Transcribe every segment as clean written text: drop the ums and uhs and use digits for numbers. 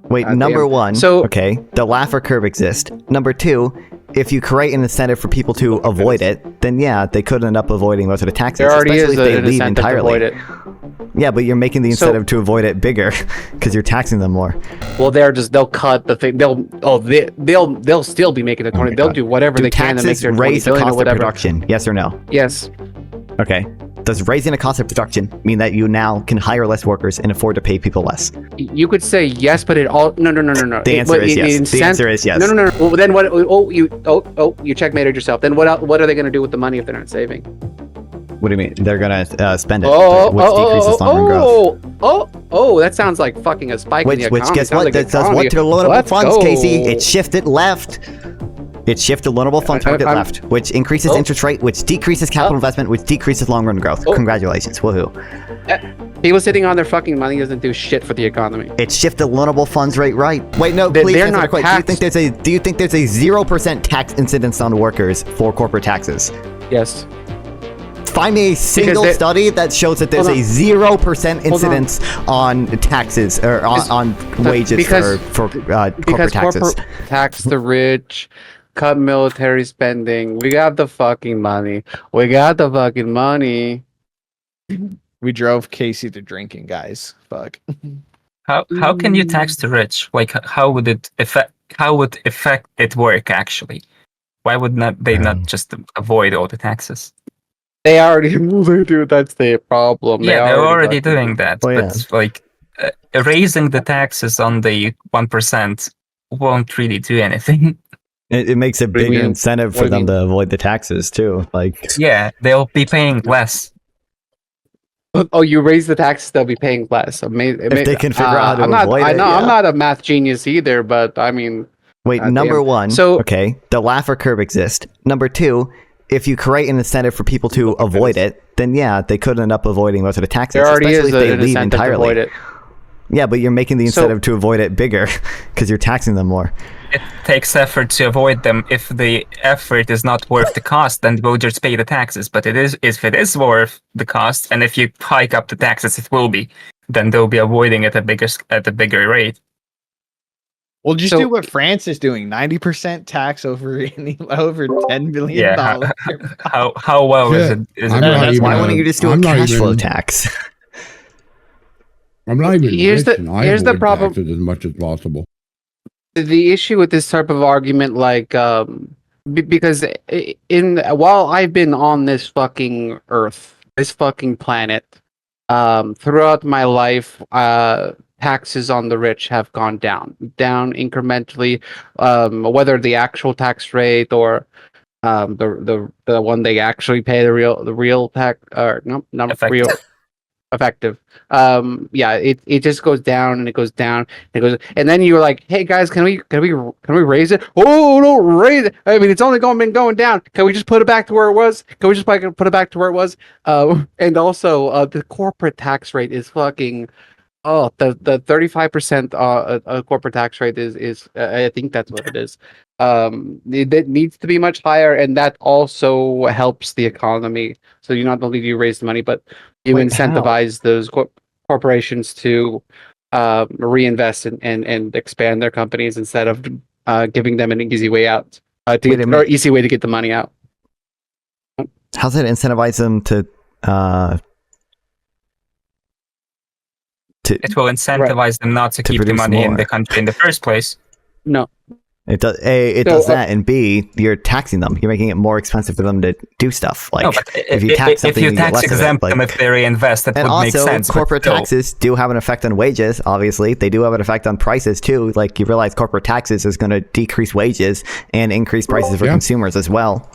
Wait, number one, okay, the laugher curve exists. Number two, if you create an incentive for people to avoid it, then yeah, they could end up avoiding most of the taxes, there already especially is if they an leave incentive entirely. to avoid it. Yeah, but you're making the incentive to avoid it bigger because you're taxing them more. Well, they'll cut the thing. They'll still be making the 20. They'll do whatever they can to make their 20 raise the billion cost or whatever. of production? Yes or no? Yes. Okay. Does raising the cost of production mean that you now can hire less workers and afford to pay people less? You could say yes, but it all no. The answer is yes. The answer is yes. No. Well, then what? You checkmated yourself. Then what are they going to do with the money if they're not saving? What do you mean? They're gonna spend it, which decreases long-run growth. That sounds like fucking a spike in the economy. Which guess what? Like that does what to the loanable funds, Casey? It shifted left. It shifted loanable fund target left, which increases interest rate, which decreases capital investment, which decreases long-run growth. Congratulations, woohoo! People sitting on their fucking money doesn't do shit for the economy. It shifted loanable funds rate right. Wait, no, please. They're not taxed. Do you think there's a 0% tax incidence on workers for corporate taxes? Yes. Find me a single study that shows that there's a 0% incidence on taxes or on wages for corporate taxes. Tax the rich, cut military spending. We got the fucking money. We got the fucking money. We drove Casey to drinking, guys. Fuck. How can you tax the rich? Like, how would it affect it work actually? Why would they not just avoid all the taxes? They already do. That's the problem. Yeah, they're already doing that. But like, raising the taxes on the 1% won't really do anything. It makes a bigger incentive for them to avoid the taxes too. Like, yeah, they'll be paying less. Oh, you raise the taxes, they'll be paying less. If they can figure out how to avoid it. I'm not a math genius either, but I mean. Wait, number one. Okay, the laugher curve exists. Number two, if you create an incentive for people to avoid it, then yeah, they could end up avoiding most of the taxes, there already especially is if they an leave incentive entirely. to avoid it. Yeah, but you're making the incentive to avoid it bigger because you're taxing them more. It takes effort to avoid them. If the effort is not worth the cost, then we'll just pay the taxes. But if it is worth the cost, and if you hike up the taxes, it will be, then they'll be avoiding it at a bigger rate. Well, just do what France is doing: 90% tax over $10 billion. Yeah, how well is it? Why wouldn't you just do a cash flow tax? I'm not even here's the problem. As much as possible. The issue with this type of argument, like, because while I've been on this fucking earth, this fucking planet, throughout my life, taxes on the rich have gone down incrementally, whether the actual tax rate or the one they actually pay, the real tax, or no, not effective. Real effective. Yeah, it just goes down and it goes down and it goes, and then you're like, hey guys, can we raise it? Oh no, raise it. I mean, it's only been going down. Can we just put it back to where it was? Can we just put it back to where it was? And also the corporate tax rate is fucking. Oh, the 35% corporate tax rate is I think that's what it is. It needs to be much higher, and that also helps the economy. So you not only do you raise the money, but you incentivize those corporations to reinvest and expand their companies instead of giving them an easy way out, or easy way to get the money out. How's that incentivize them to? It will incentivize them not to keep the money in the country in the first place. No. It does. A, it does that, and B, you're taxing them. You're making it more expensive for them to do stuff. Like, if you tax something, you get less exempt of it. them if they reinvest, that would make sense. And also, corporate taxes do have an effect on wages. Obviously, they do have an effect on prices too. Like, you realize corporate taxes is going to decrease wages and increase prices for consumers as well.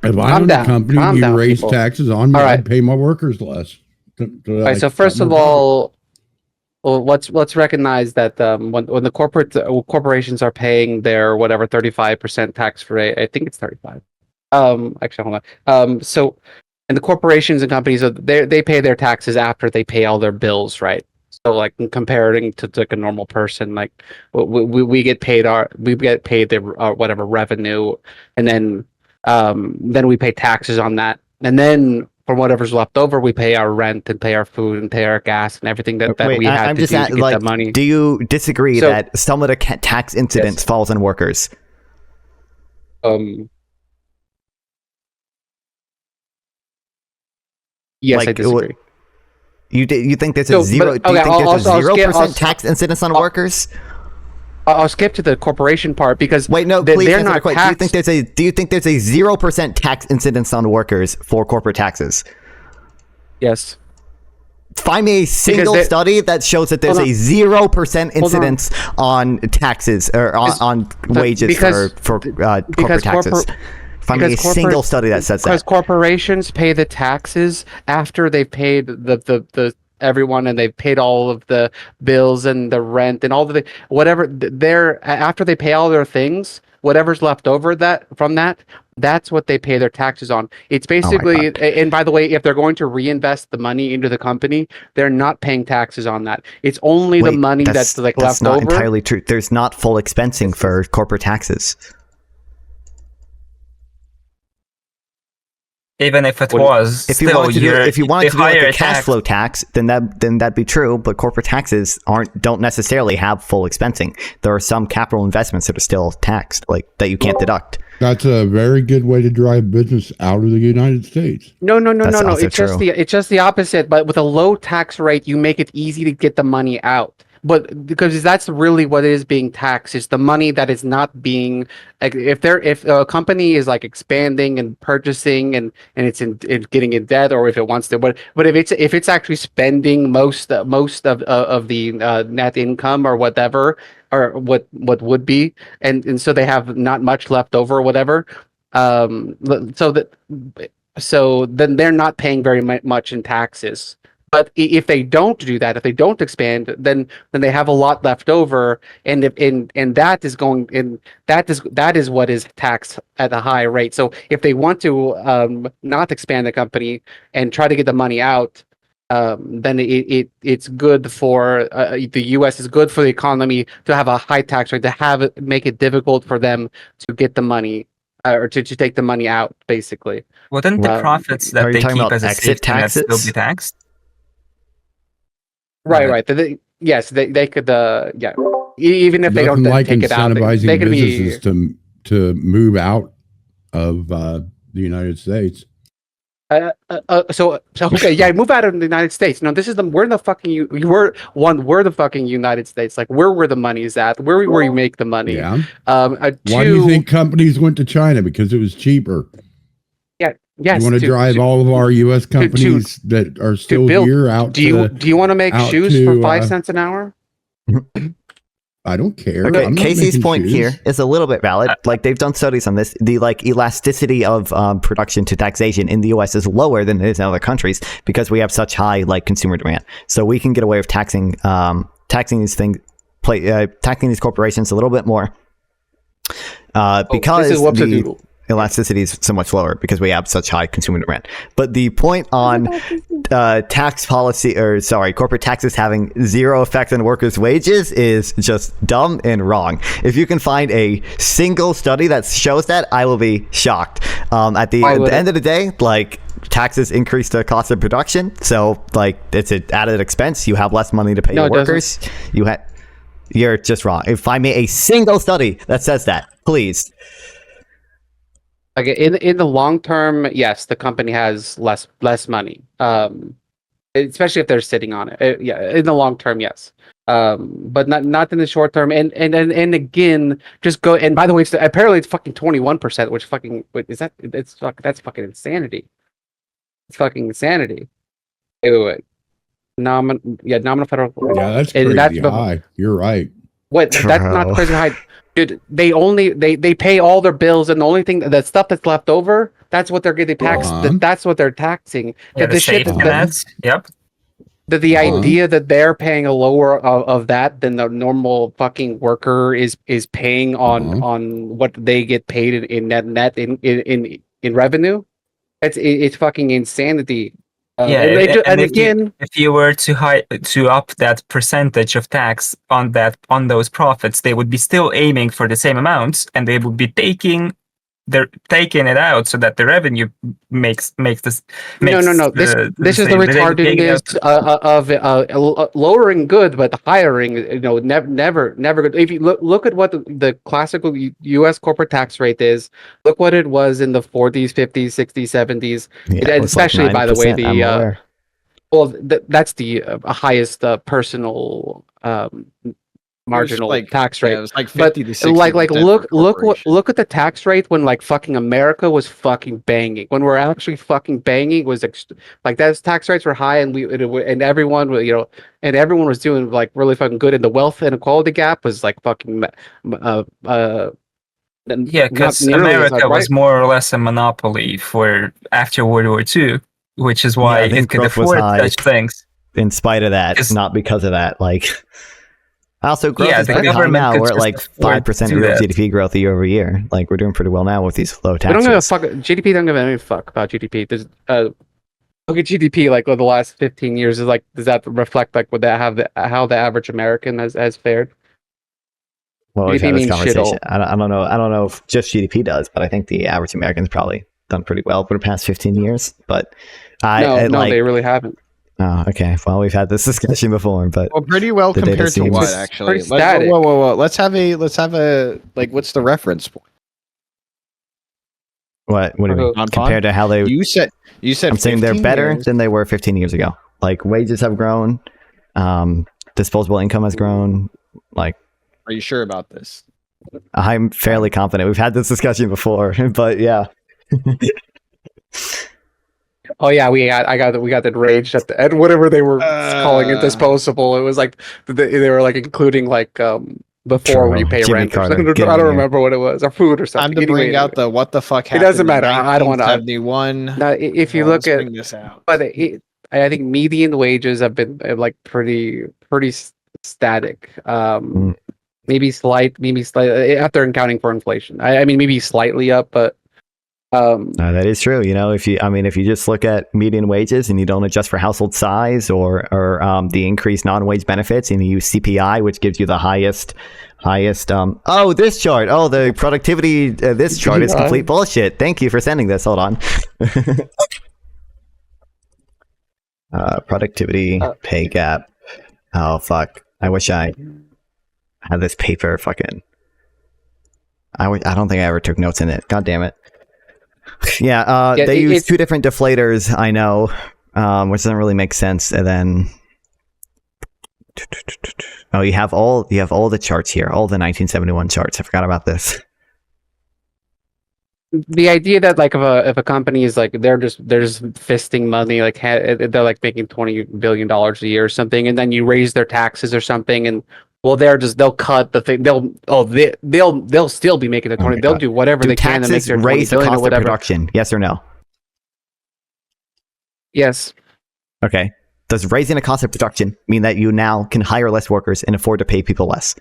If I own a company, you raise taxes on me, I'd pay my workers less. All right. So first of all, let's recognize that when the corporations are paying their whatever 35% tax rate, I think it's 35. Actually, hold on. So, and the corporations and companies, they pay their taxes after they pay all their bills, right? So, like, comparing to like a normal person, like we get paid their whatever revenue, and then we pay taxes on that, and then from whatever's left over, we pay our rent and pay our food and pay our gas and everything that we had to do to get that money. Do you disagree that some of the tax incidence falls on workers? Yes, I disagree. You think there's a zero? Do you think there's a 0% tax incidence on workers? I'll skip to the corporation part because please they're not taxed. Do you think there's a 0% tax incidence on workers for corporate taxes? Yes. Find me a single study that shows that there's a 0% incidence on taxes or on wages for corporate taxes. Find me a single study that says that. Because corporations pay the taxes after they've paid the everyone, and they've paid all of the bills and the rent and all the whatever. After they pay all their things, whatever's left over that's what they pay their taxes on. It's basically, and by the way, if they're going to reinvest the money into the company, they're not paying taxes on that. It's only the money that's left over. That's not entirely true. There's not full expensing for corporate taxes. Even if it was, if you wanted to do it like a cash flow tax, then that'd be true. But corporate taxes don't necessarily have full expensing. There are some capital investments that are still taxed, like that you can't deduct. That's a very good way to drive business out of the United States. No. It's just the opposite. But with a low tax rate, you make it easy to get the money out. But because that's really what is being taxed, is the money that is not being, like, if a company is like expanding and purchasing and it's getting in debt, or if it wants to, but if it's actually spending most of the net income or whatever, or what would be, and so they have not much left over or whatever, so then they're not paying very much in taxes. But if they don't do that, if they don't expand, then they have a lot left over, and that is what is taxed at a high rate. So if they want to not expand the company and try to get the money out, then it's good for the U.S. is good for the economy to have a high tax rate, to make it difficult for them to get the money or to take the money out, basically. Wouldn't the profits that they keep as a safety net still be taxed? Right. Yes, they could. Even if they don't take it out, they could be to move out of the United States. So okay, yeah, move out of the United States. No, we're the fucking United States. Like, where the money is at, where you make the money. Yeah. Why do you think companies went to China? Because it was cheaper. Yes, you want to drive all of our U.S. companies that are still here out. Do you want to make shoes for 5 cents an hour? I don't care. Okay, Casey's point here is a little bit valid. Like, they've done studies on this. The elasticity of production to taxation in the U.S. is lower than it is in other countries because we have such high consumer demand. So we can get away with taxing these things, taxing these corporations a little bit more because the elasticity is so much lower because we have such high consumer demand. But the point on tax policy, corporate taxes having zero effect on workers' wages is just dumb and wrong. If you can find a single study that shows that, I will be shocked. At the end of the day, like, taxes increase the cost of production, so like it's an added expense. You have less money to pay your workers. You're just wrong. Find me a single study that says that, please. Okay, in the long term, yes, the company has less money, especially if they're sitting on it. In the long term, yes, but not in the short term. And again, just go. And by the way, apparently it's fucking 21%, which fucking is that? That's fucking insanity. It's fucking insanity. Wait. Nominal federal. Yeah, that's crazy high. You're right. Wait, that's not crazy high. Dude, they pay all their bills, and the only thing, the stuff that's left over, that's what they're getting taxed. That's what they're taxing. Yeah, the safety nets. Yep. The idea that they're paying a lower of that than the normal fucking worker is paying on what they get paid in net in revenue. It's fucking insanity. If you were to up that percentage of tax on those profits, they would be still aiming for the same amounts, and they would be taking they're taking it out so that the revenue makes this. No. This is the retardedness of lowering good, but hiring, never good. If you look at what the classical U.S. corporate tax rate is, look what it was in the 40s, 50s, 60s, 70s, and especially like by the way, that's the highest personal marginal tax rate. Yeah, it was like 50 to 60. Look at the tax rate when like fucking America was fucking banging. When we're actually fucking banging, it was like those tax rates were high, and everyone was doing like really fucking good, and the wealth inequality gap was like fucking because America was more or less a monopoly for after World War II, which is why it could afford such things. In spite of that, not because of that. Like, also, growth is pretty high now. We're at like 5% real GDP growth year over year. Like, we're doing pretty well now with these low taxes. We don't give a fuck. GDP don't give any fuck about GDP. There's look at GDP like over the last 15 years. Is like, does that reflect like would that have how the average American has fared? Well, GDP means conversation. I don't know. I don't know if just GDP does, but I think the average American's probably done pretty well for the past 15 years. But they really haven't. Oh, okay. Well, we've had this discussion before, but pretty well compared to what actually? Whoa. Let's have a like. What's the reference point? What do you mean? Compared to how they? You said. I'm saying they're better than they were 15 years ago. Like, wages have grown, disposable income has grown. Like, are you sure about this? I'm fairly confident. We've had this discussion before, but yeah. Oh yeah, we got that rage at the and whatever they were calling it disposable. It was like they were like including like before when you pay rent. I don't remember what it was, or food or something. Time to bring out the what the fuck happened. It doesn't matter. I don't want to. 71. Now, if you look at this out. But I think median wages have been like pretty static. Maybe slightly after accounting for inflation. I mean maybe slightly up, but. That is true. If you just look at median wages and you don't adjust for household size or the increased non-wage benefits, and you use CPI, which gives you the highest. This chart. Oh, the productivity. This chart is complete bullshit. Thank you for sending this. Hold on. Productivity pay gap. Oh fuck! I wish I had this paper. Fucking. I don't think I ever took notes in it. God damn it. Yeah, they use two different deflators, I know, which doesn't really make sense. And then, you have all the charts here, all the 1971 charts. I forgot about this. The idea that like if a company is like they're just fisting money, like they're like making $20 billion a year or something, and then you raise their taxes or something, and well, they'll cut the thing. They'll still be making the 20. They'll do whatever they can to make their 20 raise the billion cost or whatever. Of production? Yes or no? Yes. Okay. Does raising the cost of production mean that you now can hire less workers and afford to pay people less?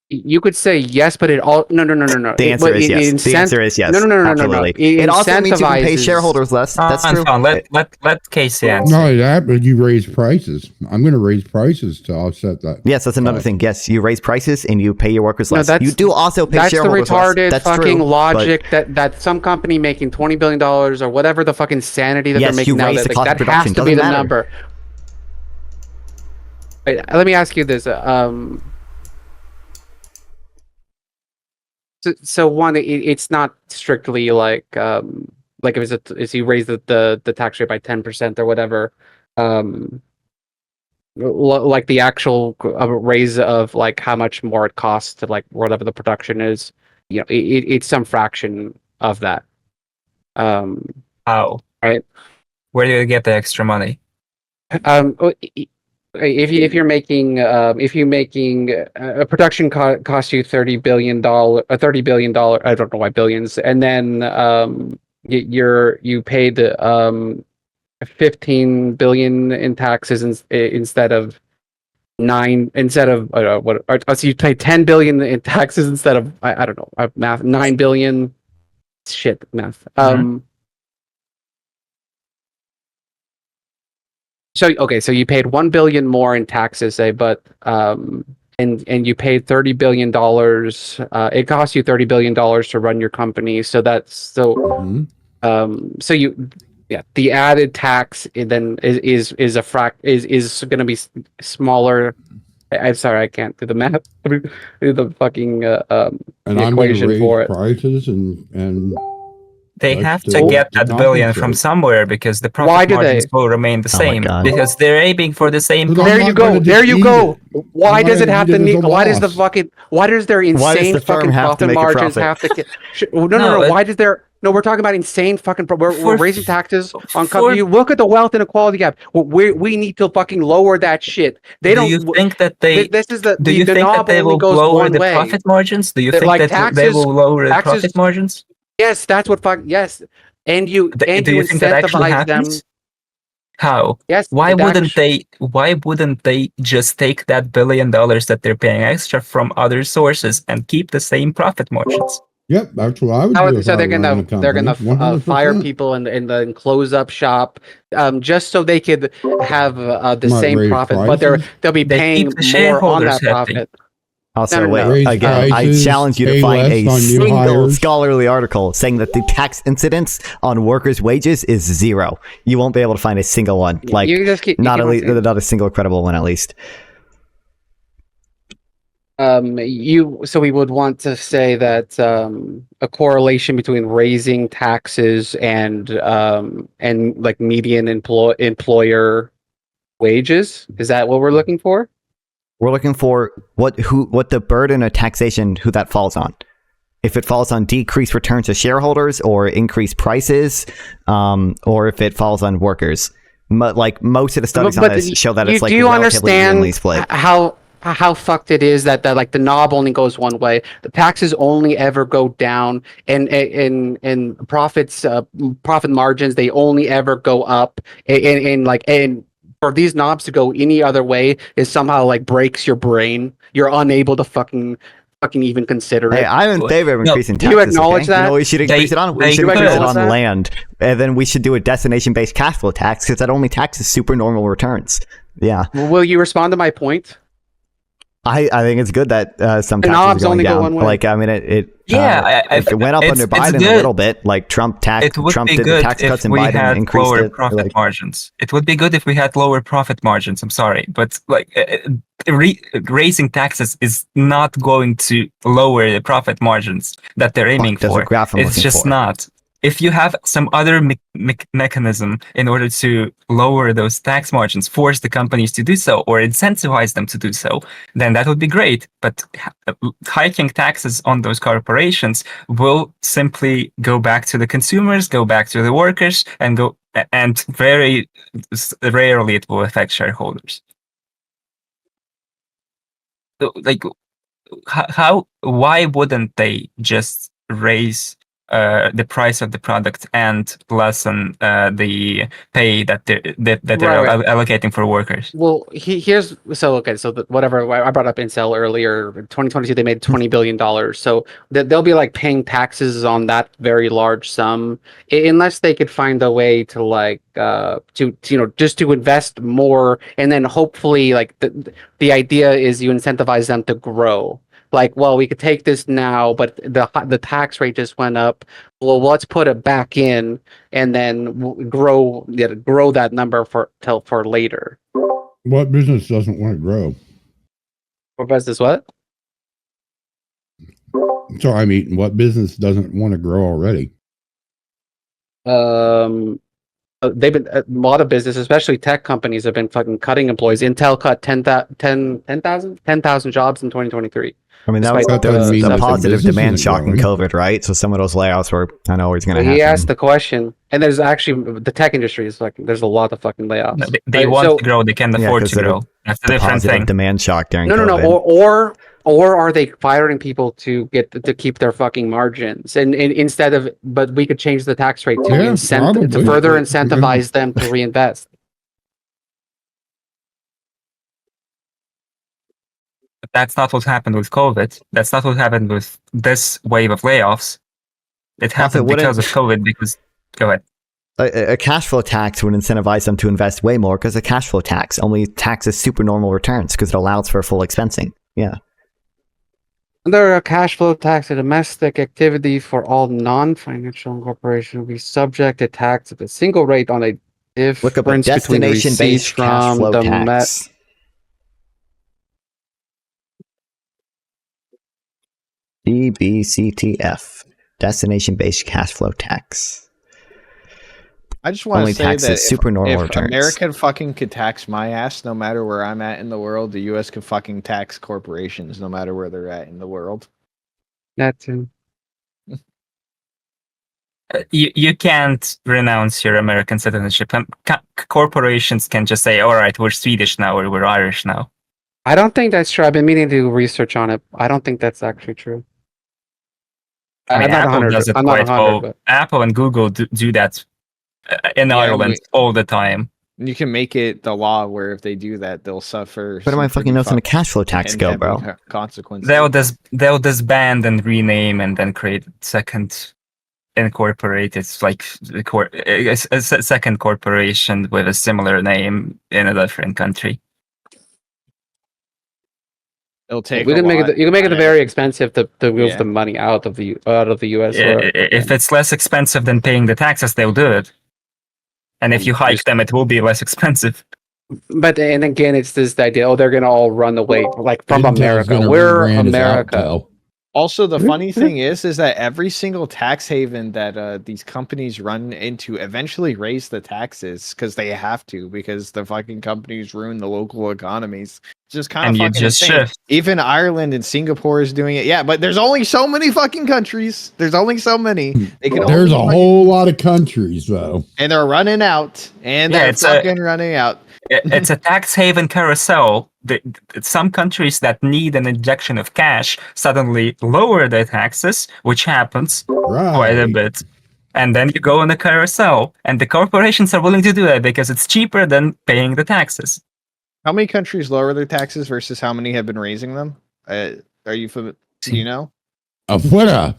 You could say yes, but no. The answer is yes. The answer is yes. No. Absolutely. It also means you can pay shareholders less. That's true. Let Casey answer. No, that, but you raise prices. I'm going to raise prices to offset that. Yes, that's another thing. Yes, you raise prices and you pay your workers less. You do also pay shareholders less. That's the retarded fucking logic that some company making $20 billion or whatever the fucking sanity that they're making now, that has to be the number. Wait, let me ask you this. So one, it's not strictly like if you raise the tax rate by 10% or whatever, like the actual raise of like how much more it costs to like whatever the production is, it's some fraction of that. How? Right? Where do you get the extra money? If you're making a production costs you $30 billion, I don't know why billions, and then you paid 15 billion in taxes instead of so you pay 10 billion in taxes instead of I don't know math 9 billion math. So you paid 1 billion more in taxes, say, but and you paid $30 billion. It costs you $30 billion to run your company. So that's so. So the added tax then is going to be smaller. I'm sorry, I can't do the math. Do the fucking and the I'm going to equation raise for it. prices and They Let's have do to it. get that billion from Compensate. somewhere because the Why profit do margins they? will remain the Oh my same God. because they're aiming for the same. But I'm There not you gonna go. There just you eat go. it. Why I'm does it gonna have eat to? it as a Why does the loss. fucking? Why does their Why does insane the firm fucking have to profit make a margins profit? have to get? No. No, Why does there? No, we're talking about insane fucking. We're For- raising taxes on for- companies. You look at the wealth inequality gap. We need to fucking lower that shit. They Do don't. you think that they? This is Do you the think that knob they only will goes lower one the way. profit margins? Do you They're think like that they taxes. will lower the Taxes. profit margins? Yes, that's what fuck. Yes, and you Do you think that actually incentivize them. happens? How? Yes. Why it wouldn't actu- they? Why wouldn't they just take that $1 billion that they're paying extra from other sources and keep the same profit margins? Yep, that's what I would do if So I were running a company. they're gonna 100%. fire people in the close up shop, just so they could have the Might same raise profit, but prices. they'll be They paying keep the more on shareholders that happy. profit. Also, No, no, wait, no. Raise again, I prices, challenge you to pay find less a on new single hires. scholarly article saying that the tax incidence on workers' wages is 0. You won't be able to find a single one. Like, You just keep not on saying- not a single credible one, at least. So we would want to say that a correlation between raising taxes and like median employer wages, is that what we're looking for? We're looking for what the burden of taxation, who that falls on. If it falls on decreased returns to shareholders or increased prices, or if it falls on workers. Like most of the studies on this show that it's like do you relatively evenly understand split. how fucked it is that like the knob only goes one way, the taxes only ever go down, and profits profit margins, they only ever go up, and for these knobs to go any other way is somehow like breaks your brain. You're unable to fucking even consider it. Hey, I'm in favor of increasing Do you taxes. acknowledge that? You know what we should increase it on? We should could. increase it on Acknowledge that? land. And then we should do a destination-based cash flow tax because that only taxes supernormal returns. Yeah. Will you respond to my point? I think it's good that some The taxes knobs are going only go down. one way. Like, I mean, it went up under it's Biden a good. little bit. Like Trump It would Trump be did the good tax cuts if and we Biden had increased lower it. profit Like, margins. It would be good if we had lower profit margins. I'm sorry, but like raising taxes is not going to lower the profit margins that they're aiming there's a for. graph I'm It's looking just for. not. If you have some other mechanism in order to lower those tax margins, force the companies to do so, or incentivize them to do so, then that would be great. But hiking taxes on those corporations will simply go back to the consumers, go back to the workers, and very rarely it will affect shareholders. So, like, why wouldn't they just raise the price of the product and lessen the pay that they're allocating for workers? Well, here's so whatever I brought up Intel earlier. 2022, they made $20 billion. So they'll be like paying taxes on that very large sum, unless they could find a way to like just to invest more, and then hopefully like the idea is you incentivize them to grow. Like, well, we could take this now, but the tax rate just went up. Well, let's put it back in and then grow that number for later. What business doesn't want to grow? What business? What? Sorry, I'm eating. What business doesn't want to grow already? They've been a lot of business, especially tech companies, have been fucking cutting employees. Intel cut 10,000 jobs in 2023. I mean, that was a positive demand shock in COVID, right? So some of those layoffs were kind of always going to happen. He asked the question, and there's actually the tech industry is like there's a lot of fucking layoffs. No, they want to grow, they can't afford to grow. That's a different thing. Demand shock during No, COVID. or are they firing people to keep their fucking margins? And instead of, but we could change the tax rate to to further incentivize them to reinvest. But that's not what happened with COVID. That's not what happened with this wave of layoffs. It happened because of COVID. Go ahead. A cash flow tax would incentivize them to invest way more because a cash flow tax only taxes supernormal returns because it allows for full expensing. Yeah. Under a cash flow tax, a domestic activity for all non-financial corporations will be subject to tax at a single rate on a Look up a difference between the receipts destination-based cash from flow the tax. DBCTF. Destination-based cash flow tax. I just want Only to say taxes that supernormal if returns. America fucking could tax my ass no matter where I'm at in the world, the U.S. could fucking tax corporations no matter where they're at in the world. That too. You can't renounce your American citizenship. And corporations can just say, all right, we're Swedish now or we're Irish now. I don't think that's true. I've been meaning to do research on it. I don't think that's actually true. I mean, I'm not Apple 100. does it I'm not quite 100, well. but Apple and Google do that in Ireland all the time. You can make it the law where if they do that, they'll suffer. Where do my fucking notes on the cash flow tax go, bro? Consequences. They'll disband and rename and then create second incorporated, like a second corporation with a similar name in a different country. It'll take. You can make it very expensive to move the money out of the U.S. If it's less expensive than paying the taxes, they'll do it. And if you hike them, it will be less expensive. But and again, it's this idea: oh, they're gonna all run away, like from America. We're America. Also, the funny thing is that every single tax haven that these companies run into eventually raise the taxes because they have to, because the fucking companies ruin the local economies. It's just kind of fucking insane. Shift. Even Ireland and Singapore is doing it. Yeah, but there's only so many fucking countries. There's only so many. There's a whole lot of countries, though. And they're running out. And they're fucking running out. It's a tax haven carousel. Some countries that need an injection of cash suddenly lower their taxes, which happens quite a bit. And then you go on a carousel, and the corporations are willing to do that because it's cheaper than paying the taxes. How many countries lower their taxes versus how many have been raising them? Are you familiar? Do you know? Afuera.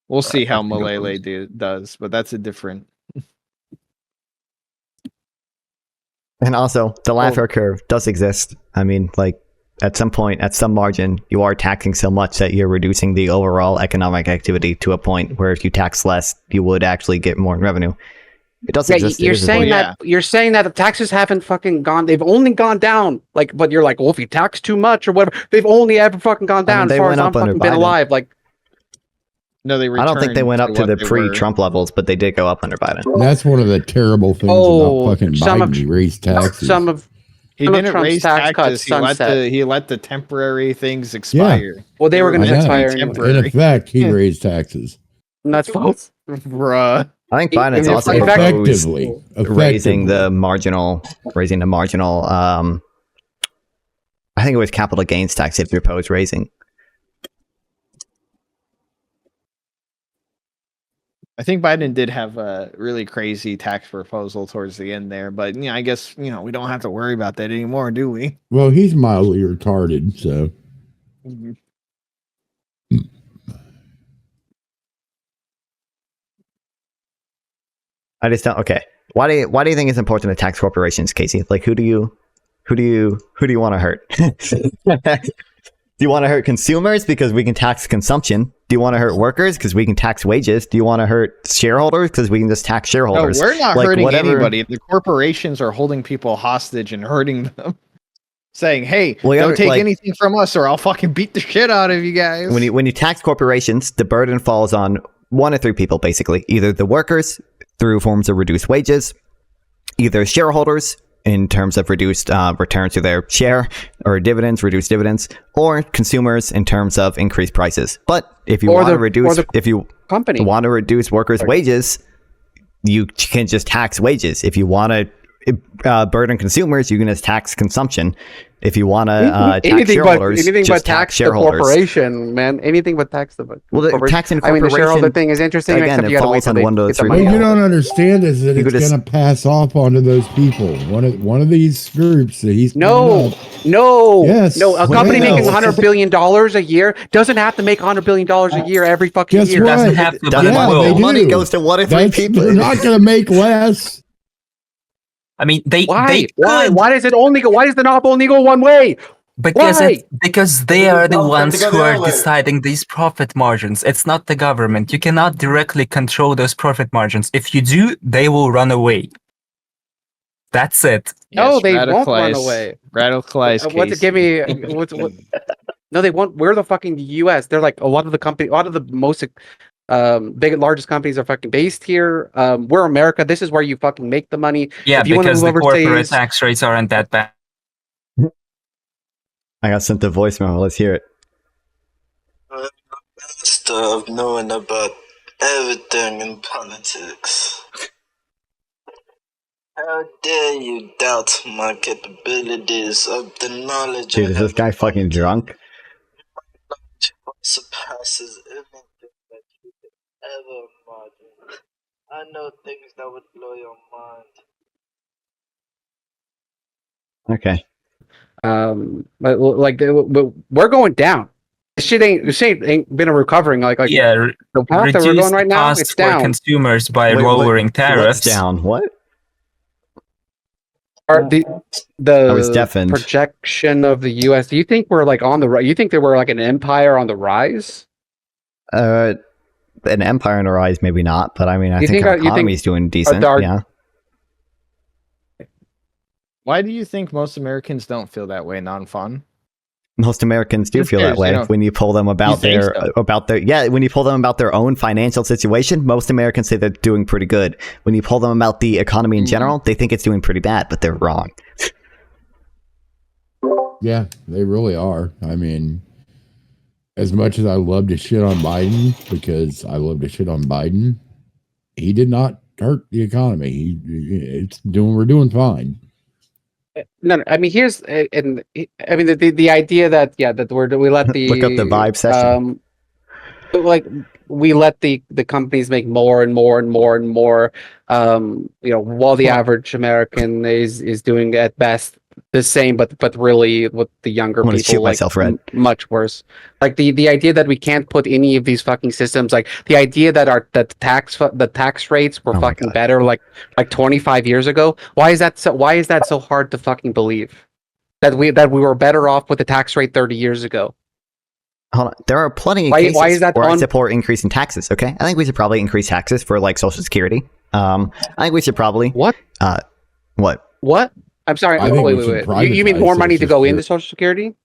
We'll see how Malele does, but that's a different. And also, the Laffer curve does exist. I mean, like, at some point, at some margin, you are taxing so much that you're reducing the overall economic activity to a point where if you tax less, you would actually get more in revenue. It does exist. You're saying that the taxes haven't fucking gone. They've only gone down. Like, but you're like, well, if you tax too much or whatever, they've only ever fucking gone down. As far as I've fucking been alive, like. No, they. I don't think they went up to the pre-Trump levels, but they did go up under Biden. That's one of the terrible things about fucking Biden. He raised taxes. He didn't raise taxes. He let the temporary things expire. Yeah. Well, they were going to expire. In effect, he raised taxes. And that's false, bruh. I think Biden's also effectively raising the marginal. I think it was capital gains tax if you propose raising. I think Biden did have a really crazy tax proposal towards the end there, but I guess we don't have to worry about that anymore, do we? Well, he's mildly retarded, so. Mm-hmm. I just don't. Okay, why do you think it's important to tax corporations, Casey? Like, who do you want to hurt? Do you want to hurt consumers because we can tax consumption? Do you want to hurt workers because we can tax wages? Do you want to hurt shareholders because we can just tax shareholders? No, we're not hurting anybody. The corporations are holding people hostage and hurting them, saying, "Hey, don't take anything from us, or I'll fucking beat the shit out of you guys." When you tax corporations, the burden falls on one of three people, basically: either the workers through forms of reduced wages, either shareholders in terms of reduced returns to their share or reduced dividends, or consumers in terms of increased prices. But if you want to reduce workers' wages, you can just tax wages. If you want to burden consumers, you can just tax consumption. If you want to tax shareholders, anything just but tax the shareholders. Corporation, man. Anything but tax the taxing corporation. the shareholder thing is interesting. Again, it falls on one of those three. What you don't understand is that it's going to pass off onto those people. One of these groups that he's no. A company making $100 billion a year doesn't have to make $100 billion a year every fucking year. Doesn't have to. Money goes to one of three people. They're not going to make less. I mean, they Why? could, Why does it only go? Why does the knob only go one way? because they are the ones who are way. deciding these profit margins. It's not the government. You cannot directly control those profit margins. If you do, they will run away. That's it. No, Yes, they won't run radicalized- away. Radicalized What's it? Give me. Casey. What? No, they won't. We're the fucking U.S. They're like a lot of the most largest companies are fucking based here. We're America. This is where you fucking make the money. Yeah, If you wanna because move the corporate overseas- tax rates aren't that bad. I got sent a voicemail. Let's hear it. Best of knowing about everything in politics. How dare you doubt my capabilities of the knowledge Dude, is this guy fucking drunk? surpasses anything that you could ever imagine. I know things that would blow your mind. Okay. But like we're going down. This shit ain't been a recovering like Yeah, the path that we're reduce going right the now. cost It's for down. consumers by Wait, lowering what's tariffs. down? What? Are the I was deafened. projection of the U.S. Do you think we're like on the right? You think that we're like an empire on the rise? An empire in a rise, maybe not, but I mean, I You think think our our- you think economy's doing decent. our- Yeah. Why do you think most Americans don't feel that way, Nonfon? Most Americans do Just feel that curious, way you know. when you pull them about You think their when you pull them about their own financial situation. Most Americans say they're doing pretty good. When you pull them about the economy in general, they think it's doing pretty bad, but they're wrong. Yeah, they really are. I mean, as much as I love to shit on Biden, because I love to shit on Biden, he did not hurt the economy. We're doing fine. No, I mean here's and I mean the idea that that we let the Look up the vibe session. like we let the companies make more and more and more and more while the average American is doing at best the same, but really with the younger I'm gonna people shoot like myself, Red. much worse. Like the idea that we can't put any of these fucking systems, like the idea that the tax rates were Oh my fucking God. better like 25 years ago. Why is that so hard to fucking believe that we were better off with the tax rate 30 years ago? Hold on. There are plenty of Why cases is that where I on- support increasing taxes. Okay, I think we should probably increase taxes for like Social Security. I think we should probably What? what? I'm sorry. I think Wait. we should You mean privatize more money to Social go into Social Security,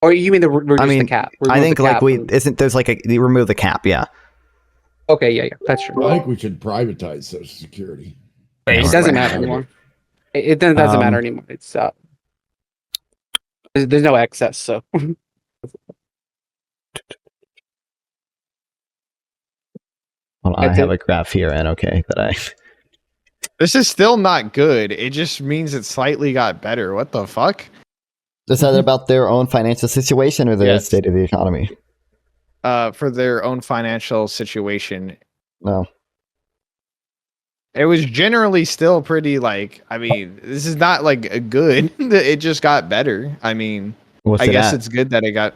or you mean to reduce the cap? I Remove think the like cap there's like they remove the cap. Yeah. Okay, yeah, that's true. I think we should privatize Social Security. It Basically. doesn't matter anymore. It doesn't matter anymore. It's there's no excess, so Hold on, I have a graph here, and okay, that I. This is still not good. It just means it slightly got better. What the fuck? Is that about their own financial situation or the Yes. state of the economy? For their own financial situation. No. It was generally still pretty like, I mean, this is not like a good. It just got better. I mean, What's I it guess at? it's good that it got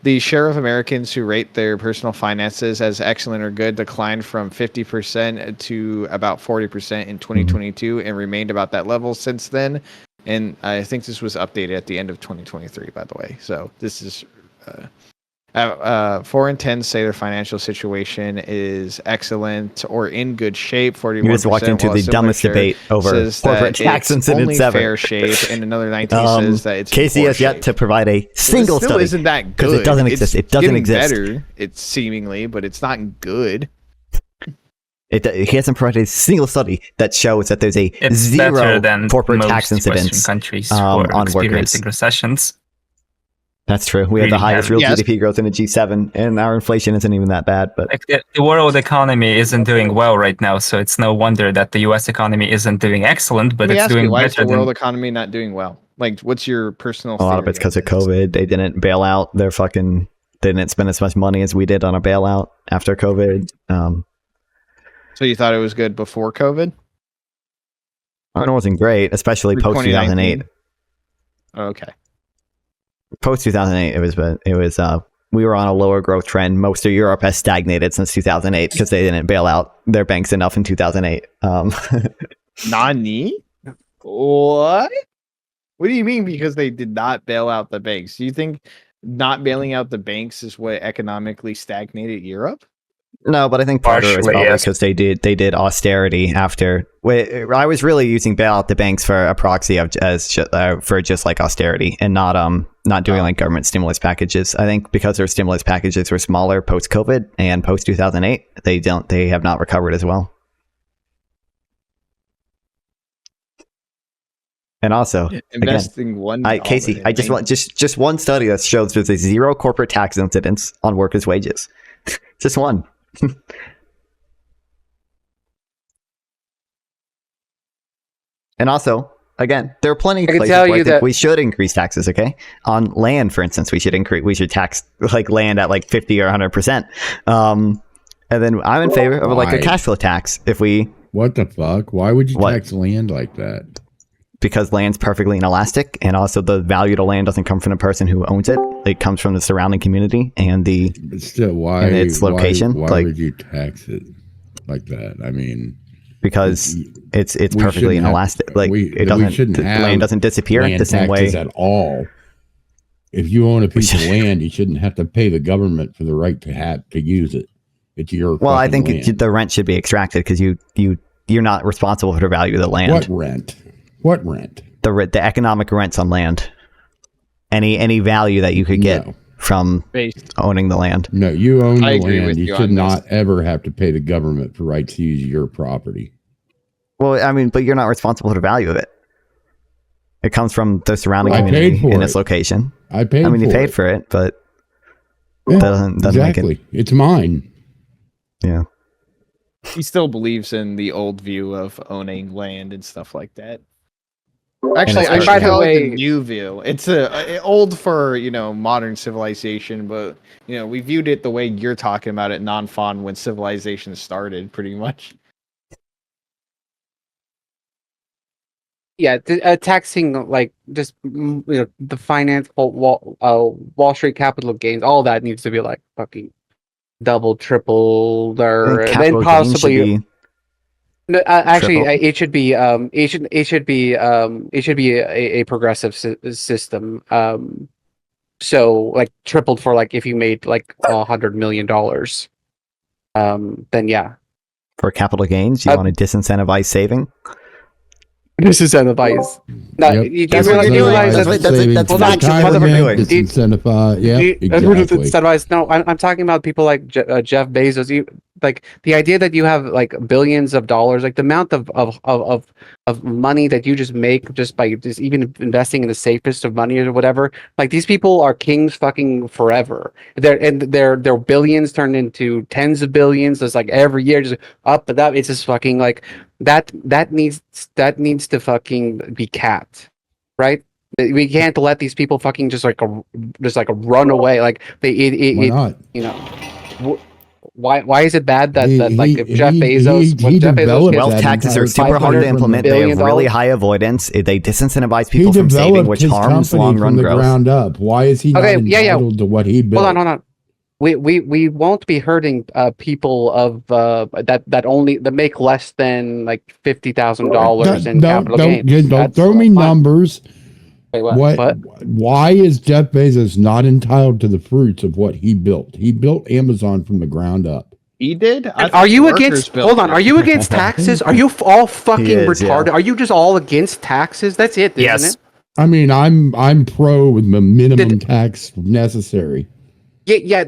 the share of Americans who rate their personal finances as excellent or good declined from 50% to about 40% in 2022 and remained about that level since then. And I think this was updated at the end of 2023, by the way. So this is 4 in 10 say their financial situation is excellent or in good shape. 41%. You just walked into while a the similar dumbest share debate over says corporate that tax it's incident only 7. fair shape, and another 19 says that it's in Casey poor has yet shape. to provide a So single it still study. isn't that 'cause good. it doesn't exist. It doesn't getting exist. Better, it's seemingly, but it's not good. He hasn't provided a single study that shows that there's a It's zero better than corporate most tax Western incidents countries on who are experiencing workers. recessions. That's true. We have the Really highest have- real Yes. GDP growth in the G7, and our inflation isn't even that bad. But Like the world economy isn't doing well right now, so it's no wonder that the U.S. economy isn't doing excellent, but Let me it's ask doing you, why is better the world than. economy not doing well? Like, what's your personal? a lot of theory it's because of on this? COVID. They didn't bail out their fucking. They didn't spend as much money as we did on a bailout after COVID. So you thought it was good before COVID? It wasn't great, especially Through post 2008. 2019? Okay. Post 2008, it was we were on a lower growth trend. Most of Europe has stagnated since 2008 because they didn't bail out their banks enough in 2008. Nani? What? What do you mean? Because they did not bail out the banks? Do you think not bailing out the banks is what economically stagnated Europe? No, but I think part of it was Partially, probably yes. because they did austerity after. I was really using bail out the banks for a proxy of for just like austerity and not doing like government stimulus packages. I think because their stimulus packages were smaller post COVID and post 2008, they have not recovered as well. And also, Investing Casey, I just want just one study that shows there's a zero corporate tax incidence on workers' wages. Just one. And also, again, there are plenty of places where I think we should increase taxes. Okay, on land, for instance, we should tax like land at like 50 or 100%. And then I'm in favor of like a cash flow tax. If we What the fuck? Why would you tax land like that? Because land's perfectly inelastic, and also the value to land doesn't come from the person who owns it. It comes from the surrounding community and its location. Why would you tax it like that? I mean, because it's perfectly inelastic. Land doesn't disappear the same way at all. If you own a piece of land, you shouldn't have to pay the government for the right to use it. It's your well. I think land. The rent should be extracted because you're not responsible for the value of the land. What rent? What rent? The economic rents on land. Any value that you could get from owning the land. No, you own the land. You should not ever have to pay the government for rights to use your property. Well, I mean, but you're not responsible for the value of it. It comes from the surrounding community in its location. You paid for it, but that doesn't exactly. make it. It's mine. Yeah. He still believes in the old view of owning land and stuff like that. Actually, I should call it the new view. It's old for modern civilization, but we viewed it the way you're talking about it, Nonfon, when civilization started, pretty much. Yeah, taxing like just the finance, Wall Street capital gains, all that needs to be like fucking double, triple, or then possibly. No, actually, it should be a progressive system. So like tripled for like if you made like $100 million, then yeah. For capital gains, you want to disincentivize saving. Disincentivize. That's what you're doing. That's what we're doing. Disincentivize. Yeah, exactly. Disincentivize. No, I'm talking about people like Jeff Bezos. Like the idea that you have like billions of dollars, like the amount of money that you just make just by just even investing in the safest of money or whatever. Like these people are kings fucking forever. Their billions turned into tens of billions. It's like every year just up and up. It's just fucking like that needs to fucking be capped, right? We can't let these people fucking just like a run away. Like why not? Why is it bad that if Jeff Bezos wealth taxes are super hard to implement. They have really high avoidance. They disincentivize people from saving, which harms long run growth. Ground up. Why is he not entitled to what he built? Hold on. We won't be hurting people of that make less than like $50,000 in capital gains. Don't throw me numbers. Wait, what? Why is Jeff Bezos not entitled to the fruits of what he built? He built Amazon from the ground up. He did? Are you against? Hold on. Are you against taxes? Are you all fucking retarded? Yeah. Are you just all against taxes? That's it, isn't it? I mean, I'm pro with the minimum tax necessary. Yeah.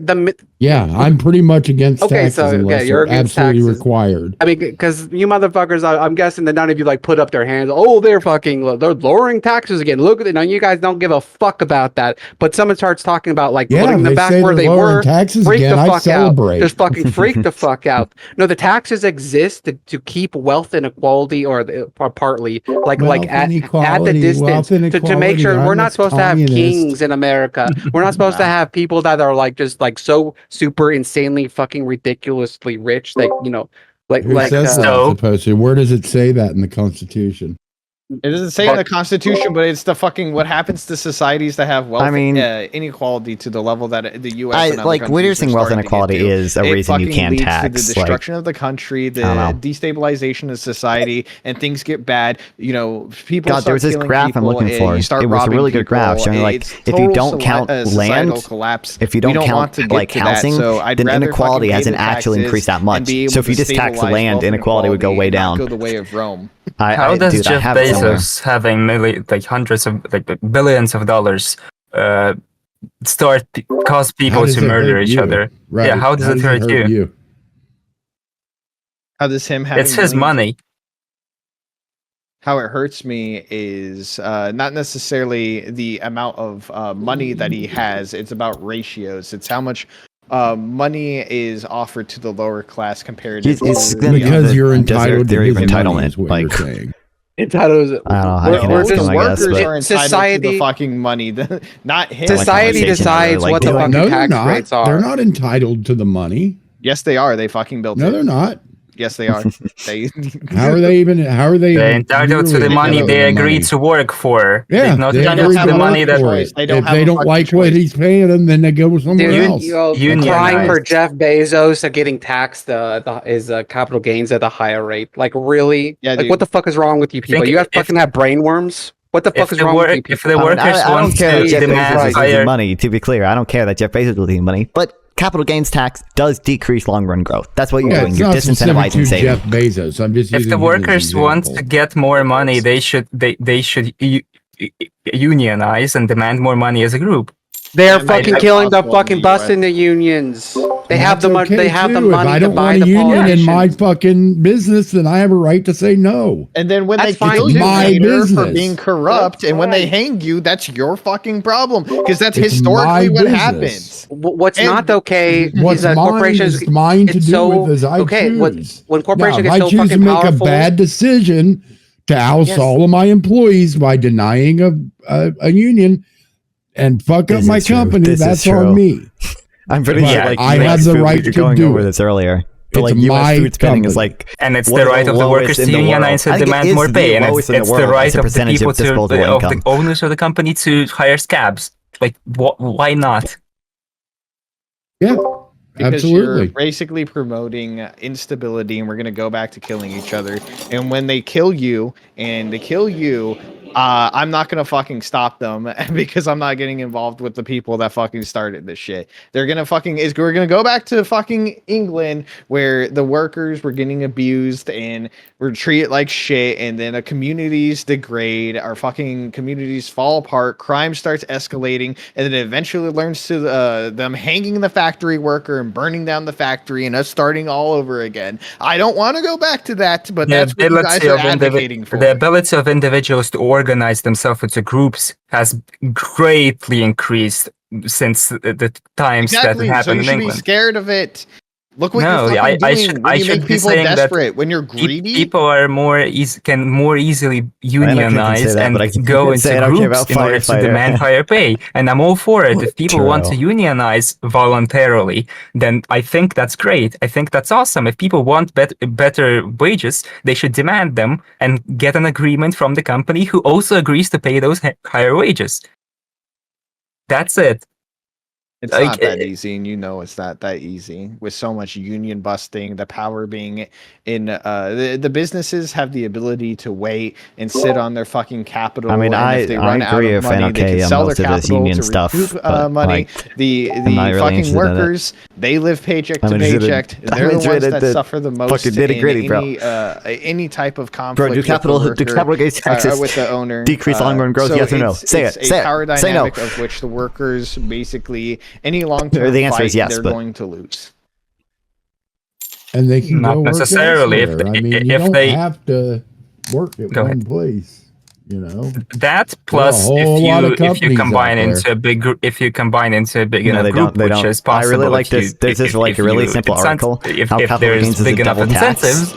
I'm pretty much against taxes unless you're absolutely taxes. Required. I mean, because you motherfuckers, I'm guessing that none of you like put up their hands. Oh, they're lowering taxes again. Look at it. Now you guys don't give a fuck about that. But someone starts talking about like putting them back where they were. Taxes freak again, the fuck I celebrate. Out. Just fucking freak the fuck out. No, the taxes exist to keep wealth inequality or partly like at the distance to make sure we're not supposed to have kings in America. We're not supposed to have people that are like just like so super insanely fucking ridiculously rich, like Who says that? Supposed to? Where does it say that in the Constitution? It doesn't say in the Constitution, but it's the fucking what happens to societies that have wealth. I mean, inequality to the level that the U.S. and other like countries are reducing wealth starting to get inequality to. is a It reason you fucking can leads tax. to the destruction of the country, the destabilization of society, and things get bad. You know, people. God, there was this graph I'm looking for. It was a really good graph showing like if you don't count land, collapse. if you don't count like housing, then inequality hasn't actually increased that much. So if you just tax land, inequality would go way down. Go the way of Rome. How does Jeff Bezos having hundreds of billions of dollars cause people to murder each other? Right. Yeah, how does it hurt you? How does him having It's his money. How it hurts me is not necessarily the amount of money that he has. It's about ratios. It's how much money is offered to the lower class compared to because you're entitled to his entitlement. Is what like, you're saying. Entitled. I don't know how you can ask him, I guess, workers but are entitled to the fucking money, not him. Society decides what the fucking tax rates are. They're not entitled to the money. Yes, they are. They fucking built it. No, they're not. Yes, they are. How are they even? How are they? They're entitled to the money they agreed to work for. Yeah, they're not entitled to the money that if they don't like what he's paying them, then they go somewhere else. Crying for Jeff Bezos getting taxed his capital gains at a higher rate. Like really? Yeah, like what the fuck is wrong with you people? You guys fucking have brain worms? What the fuck is wrong with you people? If the workers want to demand higher money, to be clear, I don't care that Jeff Bezos is losing money, but capital gains tax does decrease long-run growth. That's what you're doing. You're disincentivizing saving. Jeff Bezos. I'm just if the workers want to get more money, they should unionize and demand more money as a group. They're fucking killing the fucking busting the unions. They have the money. They have the money. If I don't want a union in my fucking business, then I have a right to say no. And then when they kill you later for being corrupt, and when they hang you, that's your fucking problem because that's historically what happens. What's not okay is that corporations. It's mine to do with as I choose. When corporations get so I choose fucking to make powerful, a bad decision to oust all of my employees by denying a union. And fuck up my company. That's on me. I'm pretty sure. Like, I have the right to going do over it. this earlier. But It's like U.S. my food spending company. is like, and it's the right of the workers to unionize and demand more pay, and it's the right of the people of the owners of the company to hire scabs. Like, why not? Yeah. Because absolutely. you're basically promoting instability, and we're going to go back to killing each other. And when they kill you, I'm not going to fucking stop them because I'm not getting involved with the people that fucking started this shit. They're going to we're going to go back to fucking England where the workers were getting abused and were treated like shit. And then communities degrade, our fucking communities fall apart. Crime starts escalating. And then it eventually learns to them hanging the factory worker and burning down the factory and us starting all over again. I don't want to go back to that, but that's what you guys are advocating for. The ability of individuals to organize themselves into groups has greatly increased since the times that happened so you in should England. Be scared of it. Look what you're fucking doing. I should make be people saying desperate that when you're greedy. People are can more easily unionize and go into groups in order to demand higher pay. And I'm all for it. If people want to unionize voluntarily, then I think that's great. I think that's awesome. If people want better wages, they should demand them and get an agreement from the company who also agrees to pay those higher wages. That's it. It's not that easy, and you know it's not that easy. With so much union busting, the power being in the businesses have the ability to wait and sit on their fucking capital. I mean, if they run out of money, they can sell their capital to recoup money. The fucking workers, they live paycheck to paycheck. They're the ones that suffer the most in any type of conflict. Bro, do capital gains taxes with the owner decrease long-run growth? Yes or no? Say it. It's a power dynamic of which the workers basically. Any long-term fight, they're going to lose. And they can not necessarily if they have to work at one place, you know. That plus if you combine into a big group, if enough group, which is possible. I really like this. There's this like a really simple article. If there's big enough incentives,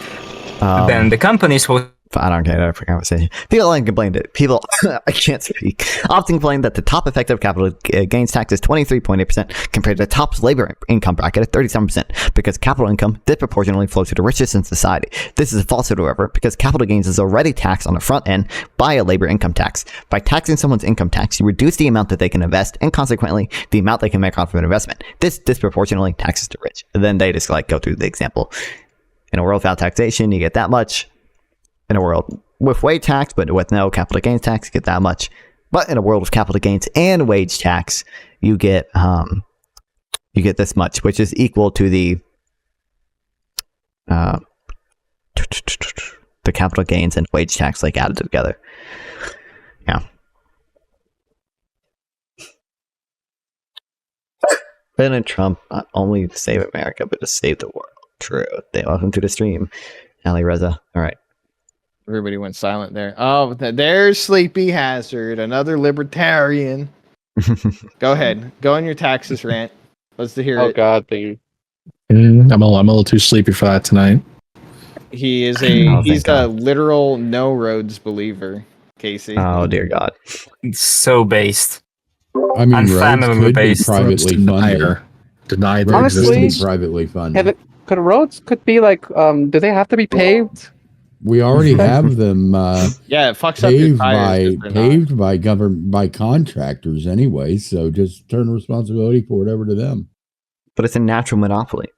then the companies will I don't care. I forgot what I was saying. People often complain that people, I can't speak, often complain that the top effective capital gains tax is 23.8% compared to the top labor income bracket at 37%, because capital income disproportionately flows to the richest in society. This is a falsehood, however, because capital gains is already taxed on the front end by a labor income tax. By taxing someone's income tax, you reduce the amount that they can invest and consequently the amount they can make off of an investment. This disproportionately taxes the rich. And then they just like go through the example. In a world without taxation, you get that much. In a world with wage tax, but with no capital gains tax, you get that much. But in a world with capital gains and wage tax, you get this much, which is equal to the capital gains and wage tax like added together. Yeah. President Trump not only to save America, but to save the world. True. Welcome to the stream, Ali Reza. All right. Everybody went silent there. Oh, there's Sleepy Hazard, another libertarian. Go ahead. Go on your taxes rant. Let's hear it. Oh God, thank you. I'm a little too sleepy for that tonight. He's thank a God. literal no roads believer, Casey. Oh dear God. It's so based. I mean, Unfathomably roads could be based. privately funded. Denier. Deny their Honestly, Roads could be existence. privately funded. Could roads be like? Do they have to be paved? We already have them Yeah, it fucks up your tires. paved by contractors anyway. So just turn the responsibility for it over to them. But it's a natural monopoly.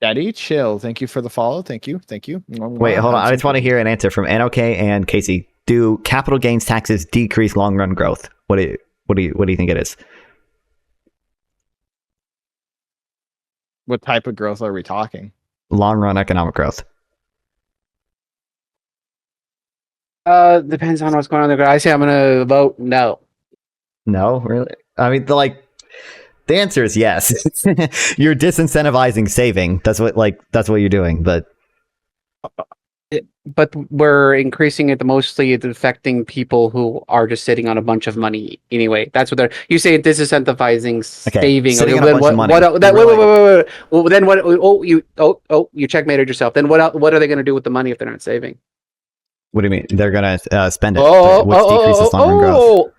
Daddy, chill. Thank you for the follow. Thank you. Wait, hold on. I just want to hear an answer from NOK and Casey. Do capital gains taxes decrease long run growth? What do you think it is? What type of growth are we talking? Long run economic growth. Depends on what's going on there. I say I'm gonna vote no. No, really? I mean, the answer is yes. You're disincentivizing saving. That's what you're doing. But But we're increasing it mostly. It's affecting people who are just sitting on a bunch of money anyway. That's what they're. You say disincentivizing saving. Sitting on a Then bunch of money. Wait. Really? Well, then what? You checkmated yourself. Then what are they going to do with the money if they're not saving? What do you mean? They're gonna spend it, which decreases long run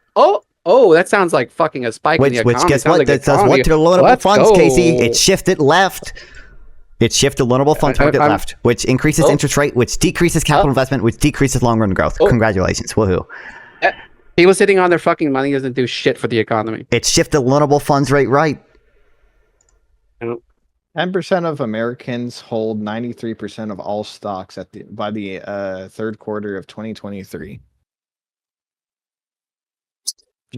growth. That sounds like fucking a spike in the economy. Which guess Sounds what? like the That does what economy. to the loanable Let's funds, go. Casey. It shifted left. It shifted loanable funds market left, which increases interest rate, which decreases capital investment, which decreases long run growth. Congratulations, woohoo! People sitting on their fucking money doesn't do shit for the economy. It shifted loanable funds rate right. 10% of Americans hold 93% of all stocks by the third quarter of 2023.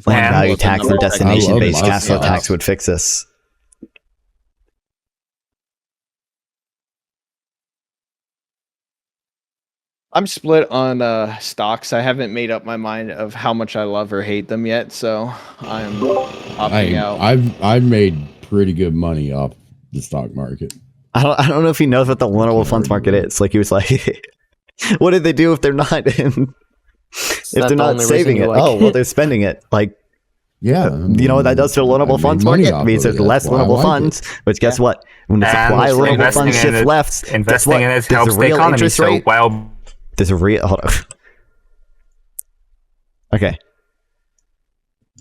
Land value tax and destination-based I love cash flow stocks. tax would fix this. I'm split on stocks. I haven't made up my mind of how much I love or hate them yet, so I'm opting out. I've made pretty good money off the stock market. I don't know if he knows what the loanable funds market is. Like he was like, what did they do if they're not if they're not saving it? Oh, well, they're spending it. Like, Yeah, you know what that does to the loanable funds market? It means there's less loanable funds, which guess what? When the supply of loanable investing funds in shifts it- left, guess Investing what? in it There's a helps the real economy. interest So rate. while There's a real. Hold on. Okay.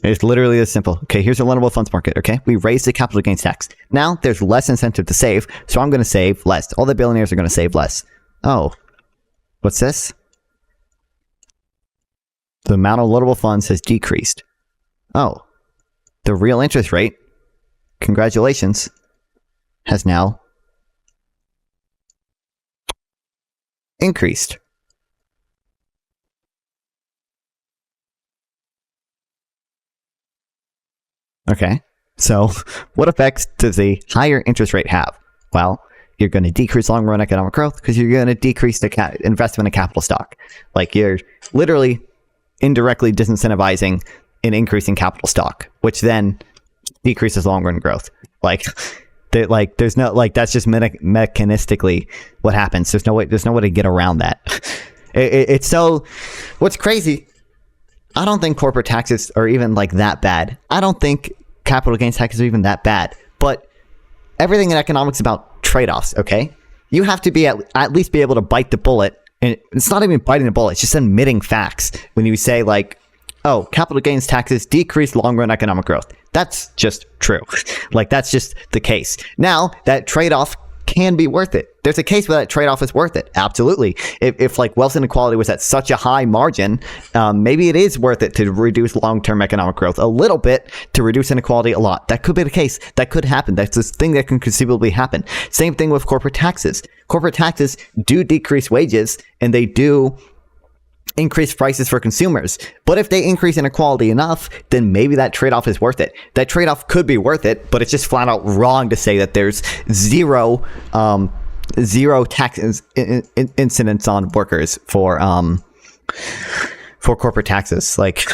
It's literally this simple. Okay, here's a loanable funds market. Okay, we raised the capital gains tax. Now there's less incentive to save, so I'm going to save less. All the billionaires are going to save less. Oh, what's this? The amount of loanable funds has decreased. Oh, the real interest rate, congratulations, has now increased. Okay, so what effects does a higher interest rate have? Well, you're going to decrease long-run economic growth because you're going to decrease the investment in capital stock. Like you're literally indirectly disincentivizing an increase in capital stock, which then decreases long-run growth. Like there's no that's just mechanistically what happens. There's no way to get around that. It's so. What's crazy? I don't think corporate taxes are even that bad. I don't think capital gains taxes are even that bad. But everything in economics is about trade-offs, okay? You have to be at least be able to bite the bullet and it's not even biting the bullet, it's just admitting facts. When you say like, oh, capital gains taxes decrease long-run economic growth. That's just true. Like, that's just the case. Now, that trade-off can be worth it. There's a case where that trade-off is worth it. Absolutely. If like wealth inequality was at such a high margin, maybe it is worth it to reduce long-term economic growth a little bit to reduce inequality a lot. That could be the case. That could happen. That's this thing that can conceivably happen. Same thing with corporate taxes. Corporate taxes do decrease wages, and they do increase prices for consumers. But if they increase inequality enough, then maybe that trade-off is worth it. That trade-off could be worth it, but it's just flat out wrong to say that there's zero tax incidence on workers for corporate taxes. Like,